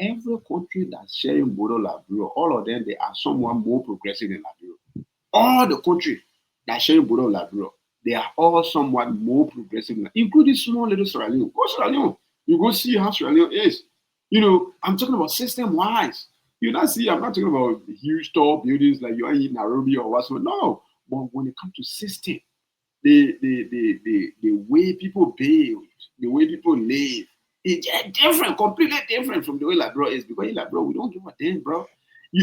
every country that's sharing border Liberia, all of them, they are somewhat more progressive than Liberia. All the countries that share border with Liberia, they are all somewhat more progressive, including small little Sierra Leone. Go Sierra Leone, you go see how Sierra Leone is. I'm talking about system wise. You not see, I'm not talking about huge tall buildings like you are in Nairobi or whatsoever. No, but when it comes to system, the way people build, the way people live, it's just different, completely different from the way Liberia is. Because in Liberia, we don't give a damn, bro.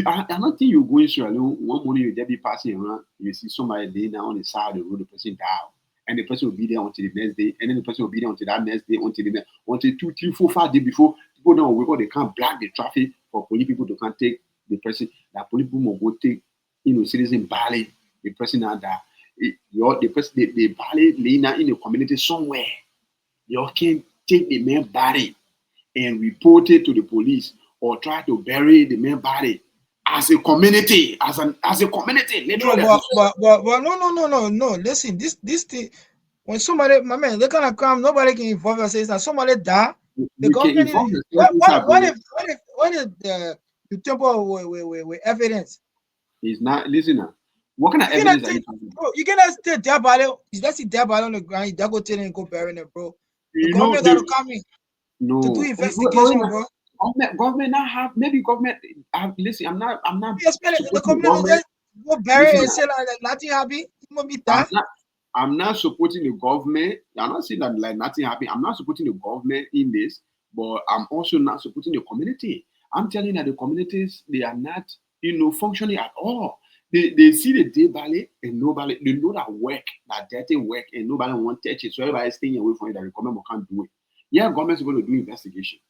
I don't think you go in Sierra Leone, one morning you just be passing around, you see somebody laying down on the side of the road, the person down. And the person will be there until the next day, and then the person will be there until that next day, until 2, 3, 4, 5 days before people don't wake up, they can't block the traffic for police people to can't take the person. That police people will go take, citizen Bali, the person out there. The person, the Bali laying down in the community somewhere. You can take the man body and report it to the police or try to bury the man body as a community, as a community, literally. No, but no. Listen, this thing, when somebody, my man, they cannot come, nobody can involve and say that somebody die. The government is, what is the temple with evidence? He's not, listen now. What kind of evidence are you talking about? Bro, you cannot stay dead body. That's it, dead body on the ground. You go tell them go bury them, bro. The government got to come in to do investigation, bro. Government not have, maybe government listen, I'm not the community just go bury and say like nothing happened. I'm not supporting the government. I'm not saying that like nothing happened. I'm not supporting the government in this, but I'm also not supporting the community. I'm telling you that the communities, they are not, functioning at all. They see the day ballet and nobody, they know that work, that dirty work, and nobody want to touch it. So everybody's staying away from it, that the government can't do it. Yeah, government's going to do investigation.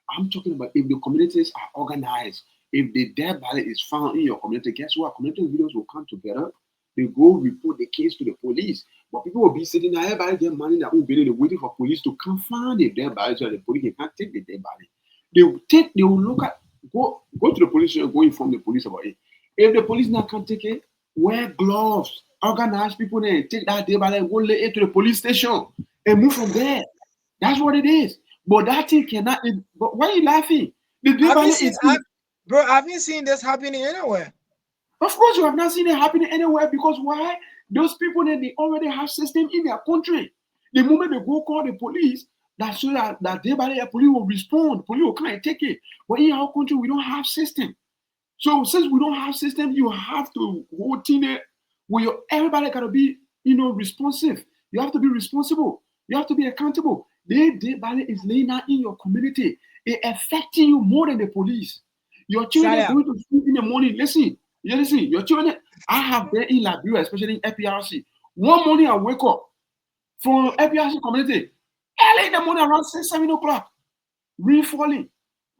I'm talking about if the communities are organized, if the dead body is found in your community, guess what? Community leaders will come together. They go report the case to the police. But people will be sitting there, everybody get money, they're waiting for police to come find the dead body so the police can't take the dead body. They will look at, go to the police and go inform the police about it. If the police now can't take it, wear gloves, organize people there, take that dead body and go lay it to the police station and move from there. That's what it is. But that thing cannot. But why are you laughing? Bro, I haven't seen this happening anywhere. Of course, you have not seen it happening anywhere because why? Those people they already have system in their country. The moment they go call the police, that's so that they police will respond. Police will come and take it. But in our country, we don't have system. So since we don't have system, you have to hold in it where everybody gotta be, responsive. You have to be responsible. You have to be accountable. The ballet is laying out in your community. It's affecting you more than the police. Your children are going to school in the morning. Listen. Your children, I have been in Liberia, especially in FPRC. One morning I wake up from FPRC community, early in the morning around 6, 7 o'clock, rain falling.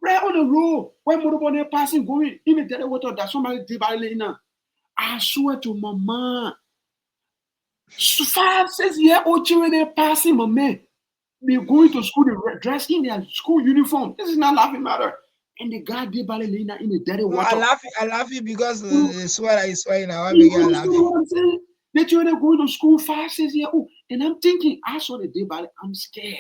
Right on the road, when motorbike passing, going in the dead water, that somebody did ballet now. I swear to my mom, 5, 6-year-old children are passing, my man. They're going to school, they're dressed in their school uniform. This is not laughing matter. And the guy did ballet in the dirty water. I laugh because the sweater is sweating now. I'm laughing. The children going to school 5, 6-year-old. And I'm thinking, I saw the day ballet, I'm scared.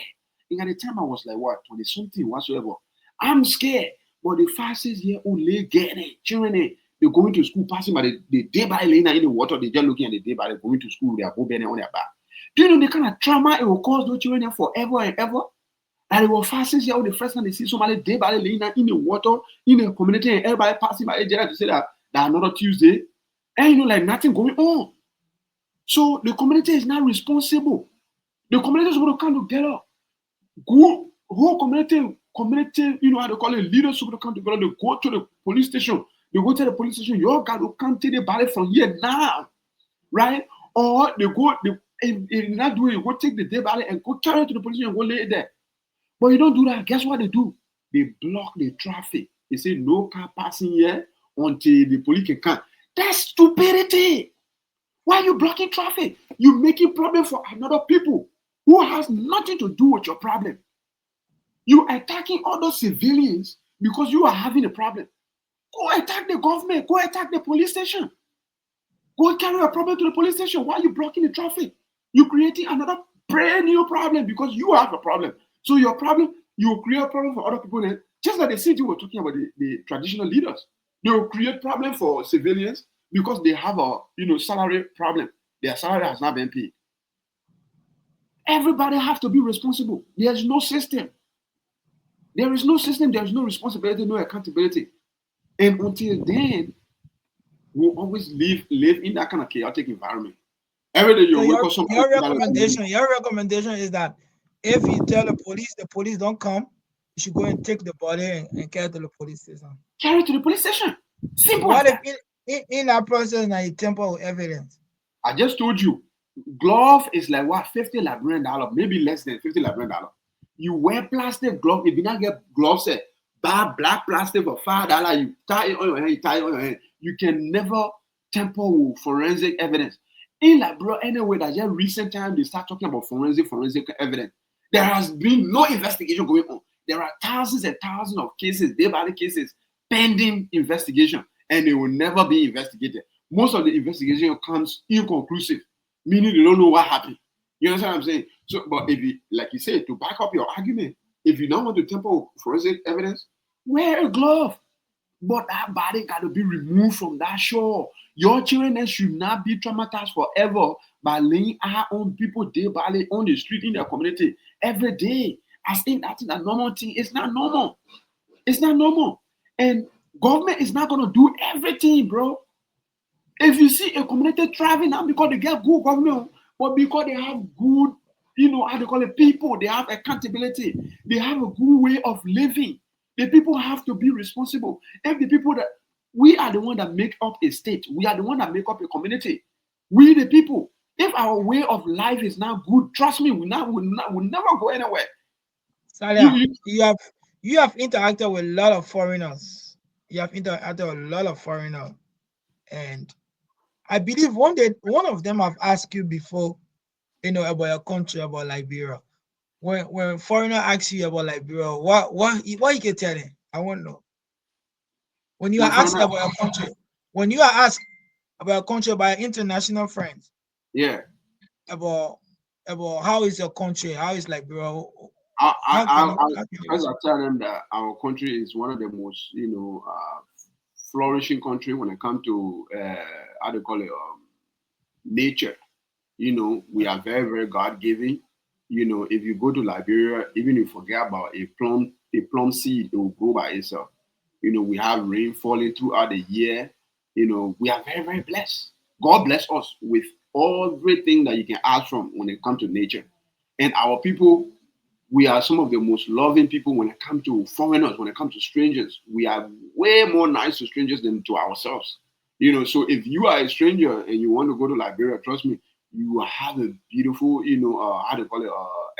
And at the time I was like, what, 20-something, whatsoever. I'm scared. But the 5, 6-year-old lay getting it, children, they're going to school, passing by the day ballet in the water, they're just looking at the day ballet, going to school, they're both on their back. Do you know the kind of trauma it will cause those children forever and ever? And it was 5, 6-year-old the first time they see somebody dead body laying in the water in the community and everybody passing by to say that another Tuesday. And like nothing going on. So the community is not responsible. The community is going to come together. Whole community, how to call it, leaders will come together. They go to the police station. They go to the police station. You got to come take the body from here now. Right? Or they go, if they're not doing it, go take the dead body and go carry it to the police and go lay it there. But you don't do that. Guess what they do? They block the traffic. They say no car passing here until the police can come. That's stupidity. Why are you blocking traffic? You're making problem for another people who has nothing to do with your problem. You're attacking other civilians because you are having a problem. Go attack the government. Go attack the police station. Go carry a problem to the police station. Why are you blocking the traffic? You're creating another brand new problem because you have a problem. So your problem, you create a problem for other people and Just like the city we're talking about, the traditional leaders, they will create problem for civilians because they have a salary problem. Their salary has not been paid. Everybody have to be responsible. There's no system. There is no system. There is no responsibility, no accountability. And until then, we'll always live in that kind of chaotic environment. Every day you So wake up, somebody your recommendation is that if you tell the police don't come, you should go and take the body and carry to the police station. carry it to the police station. Simple as What if that. in that process now you tamper with evidence? I just told you, glove is like what, $50 maybe less than $50. You wear plastic glove. If you not get gloves, buy black plastic for $5. You tie it on your hand. You tie it on your hand. You can never tamper with forensic evidence. In Liberia, anyway, that just recent time they start talking about forensic evidence. There has been no investigation going on. There are thousands and thousands of cases, day-by-day cases, pending investigation, and they will never be investigated. Most of the investigation comes inconclusive, meaning they don't know what happened. You understand what I'm saying? So, but if you, like you said, to back up your argument, if you don't want to tamper with forensic evidence, wear a glove. But that body got to be removed from that shore. Your children should not be traumatized forever by laying eye on people day by day on the street in their community every day. As if that's a normal thing. It's not normal. It's not normal. And government is not going to do everything, bro. If you see a community thriving, not because they get good government, but because they have good, how they call it, people, they have accountability, they have a good way of living. The people have to be responsible. If the people that we are the one that make up a state, we are the one that make up a community. We the people. If our way of life is not good, trust me, we'll never go anywhere. Salia, you have interacted with a lot of foreigners. You have interacted with a lot of foreigners, and I believe one of them have asked you before, about your country, about Liberia. When foreigner asks you about Liberia, what you can tell them? I want to know. When you are asked about your country, when you are asked about your country by international friends, yeah, about how is your country, how is Liberia, I tell them that our country is one of the most, flourishing country when it comes to how do you call it, nature. We are very, very God given. If you go to Liberia, even if you forget about a plum seed, it will grow by itself. We have rain falling throughout the year. We are very, very blessed. God bless us with everything that you can ask from when it comes to nature. And our people, we are some of the most loving people when it comes to foreigners, when it comes to strangers. We are way more nice to strangers than to ourselves. So if you are a stranger and you want to go to Liberia, trust me, you will have a beautiful, how to call it,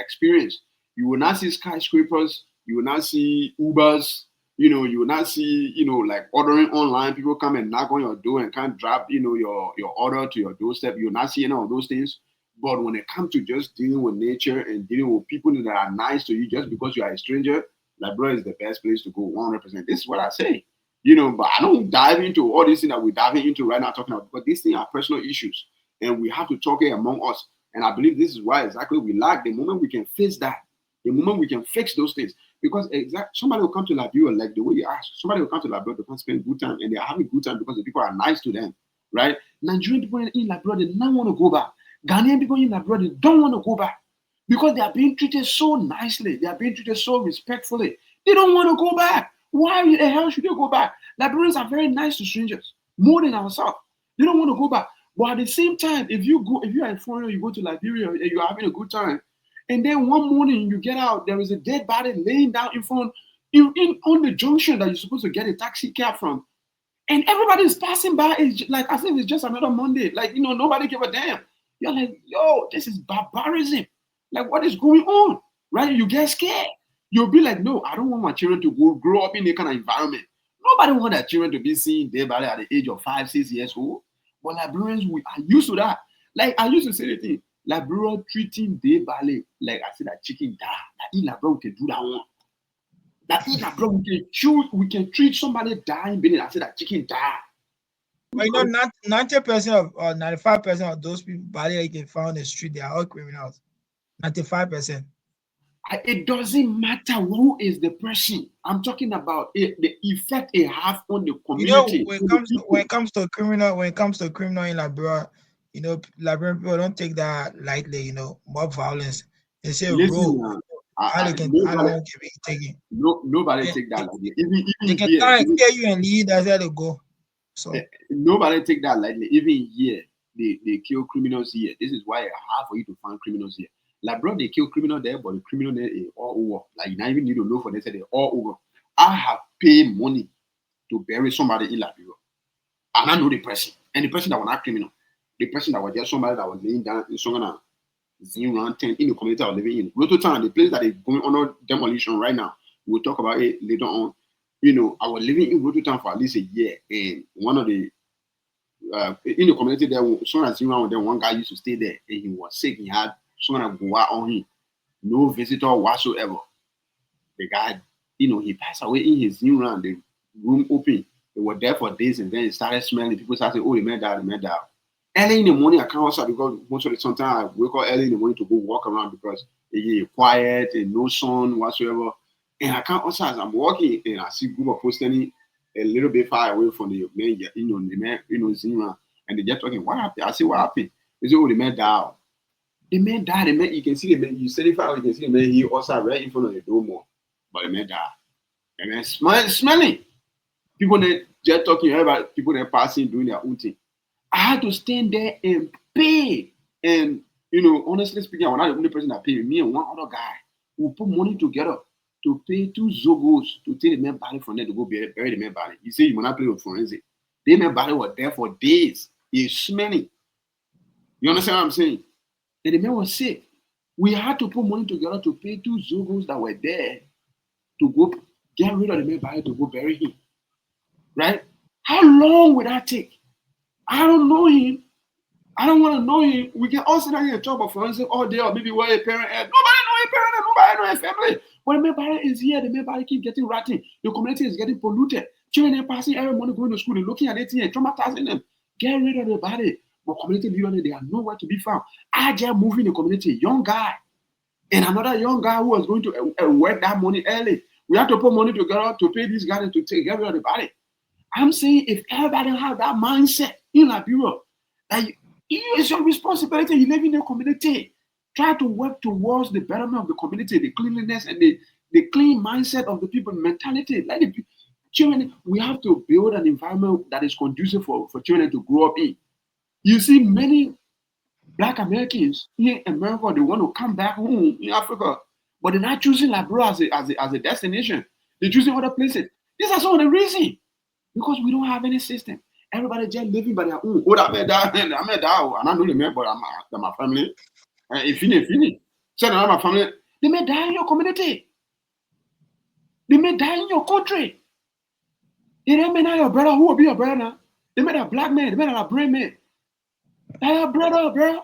experience. You will not see skyscrapers. You will not see Ubers. You will not see, like ordering online. People come and knock on your door and can't drop, your order to your doorstep. You will not see any of those things. But when it comes to just dealing with nature and dealing with people that are nice to you just because you are a stranger, Liberia is the best place to go 100%. This is what I say. But I don't dive into all these things that we're diving into right now talking about, because these things are personal issues and we have to talk it among us. And I believe this is why exactly we lack. The moment we can fix that, the moment we can fix those things, because somebody will come to Liberia, like the way you asked, somebody will come to Liberia, they can spend good time and they're having good time because the people are nice to them, right? Nigerian people in Liberia, they don't want to go back. Ghanaian people in Liberia, they don't want to go back because they are being treated so nicely. They are being treated so respectfully. They don't want to go back. Why the hell should they go back? Liberians are very nice to strangers, more than ourselves. They don't want to go back. But at the same time, if you are a foreigner, you go to Liberia and you're having a good time, and then one morning you get out, there is a dead body laying down in front, on the junction that you're supposed to get a taxi cab from, and everybody is passing by. It's like as if it's just another Monday. Like, nobody give a damn. You're like, yo, this is barbarism. Like, what is going on? Right? You get scared. You'll be like, no, I don't want my children to grow up in a kind of environment. Nobody want their children to be seen dead body at the age of 5, 6 years old. But Liberians, we are used to that. Like, I used to say the thing, Liberia treating day ballet like I said that chicken die. That in Liberia we can do that one. That in Liberia we can treat somebody dying, being I said that chicken die. But 90% or 95% of those people body you can find on the street, they are all criminals. 95%. It doesn't matter who is the person. I'm talking about it, the effect it have on the You know, community, when it on the comes to people. criminal, in Liberia, Liberian people don't take that lightly. Mob violence. They say, Listen, bro, how they can, how nobody, long can be taken? nobody They, take they, that lightly. Even they even can here, try and scare you and leave. That's how they go. eh, So nobody take that lightly. Even here, they kill criminals here. This is why it's hard for you to find criminals here. Like, bro, they kill criminal there, but the criminal there is all over. Like, you not even need to know for they say they're all over. I have paid money to bury somebody in Liberia, and I know the person, and the person that was not criminal, the person that was just somebody that was laying down in some kind of Rant in the community I was living in. Rototown, the place that is going under demolition right now. We'll talk about it later on. I was living in Rototown for at least a year, and one of the in the community there, someone as around there, one guy used to stay there, and he was sick. He had someone go out on him, no visitor whatsoever. The guy, he passed away in his new round. The room open. They were there for days, and then it started smelling. People started saying, "Oh, the man died, the man died." Early in the morning, I can't also because most of the sometimes I wake up early in the morning to go walk around because it's quiet and no sun whatsoever. And I can't also as I'm walking and I see group of posting a little bit far away from the man, the man, Zimra, and they just talking, what happened? I say, what happened? They say, oh, the man died. The man died, the man, you can see the man, you said it far, you can see the man, he also right in front of the door more. But the man died. The man smelling. People that just talking about people that passing doing their own thing. I had to stand there and pay. And honestly speaking, I was not the only person that paid. Me and one other guy who put money together to pay 2 Zogos to take the man body from there to go bury the man body. You say you will not play with forensic. The man body was there for days. It's smelling. You understand what I'm saying? And the man was sick. We had to put money together to pay 2 Zogos that were there to go get rid of the man body to go bury him. Right? How long would that take? I don't know him. I don't want to know him. We can all sit down here and talk about forensic all day, or maybe where a parent at. Nobody know a parent, nobody know a family. But the member is here, the member keep getting rotten. The community is getting polluted. Children are passing every morning going to school, they're looking at it and traumatizing them. Get rid of the body. But community leaders, they are nowhere to be found. I just moved in the community, young guy, and another young guy who was going to work that money early. We have to put money together to pay these guys to get rid of the body. I'm saying if everybody have that mindset in Liberia, that it's your responsibility. You live in the community. Try to work towards the betterment of the community, the cleanliness and the clean mindset of the people, mentality. Let it be. Children, we have to build an environment that is conducive for children to grow up in. You see, many Black Americans here in America, they want to come back home in Africa, but they're not choosing Liberia as a destination. They're choosing other places. These are some of the reasons. Because we don't have any system. Everybody just living by their own. Oh, that man die, and I know the man, but I'm my family. If you say that I'm my family, they may die in your community. They may die in your country. They may not your brother. Who will be your brother now? They may a black man. They may a brave man. That's your brother, bro.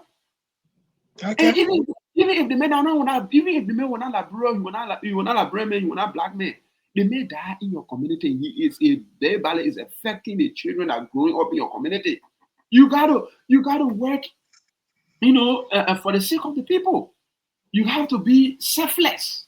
okay. And even if the man are not, even if the man will not like bro, you will not like brave man, you will not black man. They may die in your community. Their body is affecting the children that are growing up in your community. You gotta work, for the sake of the people. You have to be selfless.